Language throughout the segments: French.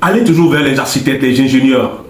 allez toujours vers les architectes, les ingénieurs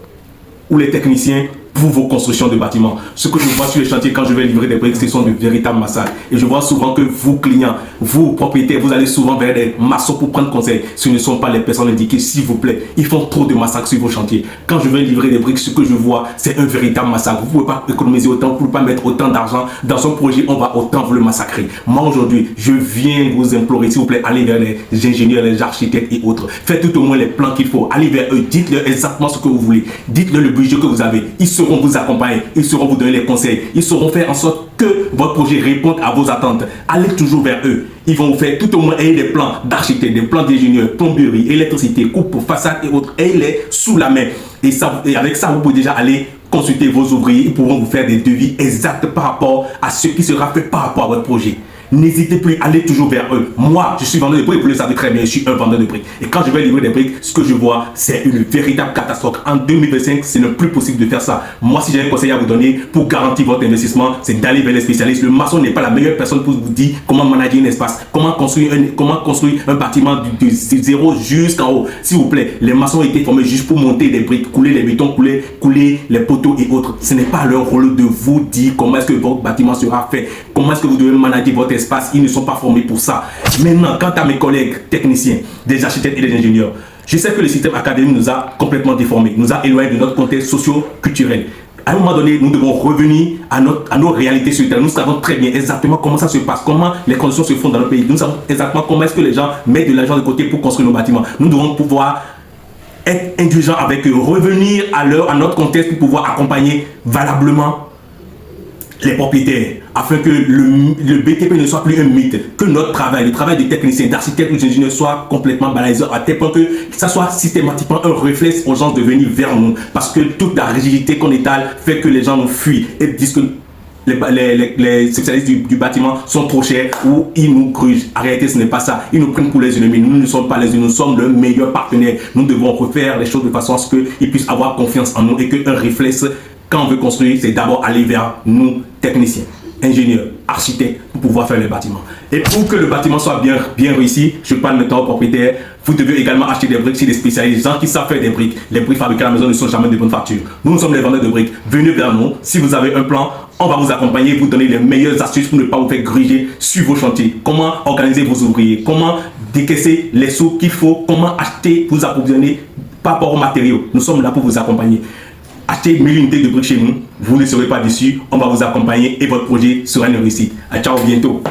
ou les techniciens pour vos constructions de bâtiments. Ce que je vois sur les chantiers quand je vais livrer des briques, ce sont de véritables massacres. Et je vois souvent que vous, clients, vous, propriétaires, vous allez souvent vers des maçons pour prendre conseil. Ce ne sont pas les personnes indiquées, s'il vous plaît. Ils font trop de massacres sur vos chantiers. Quand je vais livrer des briques, ce que je vois, c'est un véritable massacre. Vous ne pouvez pas économiser autant, vous ne pouvez pas mettre autant d'argent dans un projet, on va autant vous le massacrer. Moi, aujourd'hui, je viens vous implorer, s'il vous plaît, allez vers les ingénieurs, les architectes et autres. Faites tout au moins les plans qu'il faut. Allez vers eux, dites-leur exactement ce que vous voulez. Dites-leur le budget que vous avez. Ils seront vous accompagner, ils sauront vous donner les conseils, ils sauront faire en sorte que votre projet réponde à vos attentes. Allez toujours vers eux. Ils vont vous faire tout au moins ayez des plans d'architecte, des plans d'ingénieur, plomberie, électricité, coupe, façade et autres. Ayez-les sous la main. Et avec ça, vous pouvez déjà aller consulter vos ouvriers. Ils pourront vous faire des devis exacts par rapport à ce qui sera fait par rapport à votre projet. N'hésitez plus, allez toujours vers eux. Moi, je suis vendeur de briques, vous le savez très bien, je suis un vendeur de briques. Et quand je vais livrer des briques, ce que je vois, c'est une véritable catastrophe. En 2025, ce n'est plus possible de faire ça. Moi, si j'ai un conseil à vous donner pour garantir votre investissement, c'est d'aller vers les spécialistes. Le maçon n'est pas la meilleure personne pour vous dire comment manager un espace, comment construire un bâtiment de zéro jusqu'en haut. S'il vous plaît, les maçons ont été formés juste pour monter des briques, couler les bétons, couler les poteaux et autres. Ce n'est pas leur rôle de vous dire comment est-ce que votre bâtiment sera fait, comment est-ce que vous devez manager votre espace. Ils ne sont pas formés pour ça. Maintenant, quant à mes collègues techniciens, des architectes et des ingénieurs, je sais que le système académique nous a complètement déformés, nous a éloignés de notre contexte socio-culturel. À un moment donné, nous devons revenir à nos réalités sur le terrain. Nous savons très bien exactement comment ça se passe, comment les conditions se font dans notre pays. Nous savons exactement comment est-ce que les gens mettent de l'argent de côté pour construire nos bâtiments. Nous devons pouvoir être indulgents avec eux, revenir à notre contexte pour pouvoir accompagner valablement les propriétaires, afin que le BTP ne soit plus un mythe, que notre travail, le travail des techniciens, d'architectes ou d'ingénieurs soit complètement banalisé à tel point que ça soit systématiquement un réflexe aux gens de venir vers nous, parce que toute la rigidité qu'on étale fait que les gens nous fuient et disent que les spécialistes du bâtiment sont trop chers ou ils nous grugent. En réalité, ce n'est pas ça. Ils nous prennent pour les ennemis. Nous ne sommes pas les ennemis, nous sommes leurs meilleurs partenaires. Nous devons refaire les choses de façon à ce qu'ils puissent avoir confiance en nous et qu'un réflexe, quand on veut construire, c'est d'abord aller vers nous, techniciens, ingénieurs, architectes, pour pouvoir faire les bâtiments. Et pour que le bâtiment soit bien réussi, je parle maintenant aux propriétaires, vous devez également acheter des briques chez des spécialistes, des gens qui savent faire des briques. Les briques fabriquées à la maison ne sont jamais de bonne facture. Nous sommes les vendeurs de briques. Venez vers nous. Si vous avez un plan, on va vous accompagner, vous donner les meilleures astuces pour ne pas vous faire gruger sur vos chantiers. Comment organiser vos ouvriers, comment décaisser les sous qu'il faut, comment acheter, vous approvisionner par rapport aux matériaux. Nous sommes là pour vous accompagner. Achetez 1000 unités de briques chez nous, vous ne serez pas déçus, on va vous accompagner et votre projet sera une réussite. À ciao, bientôt.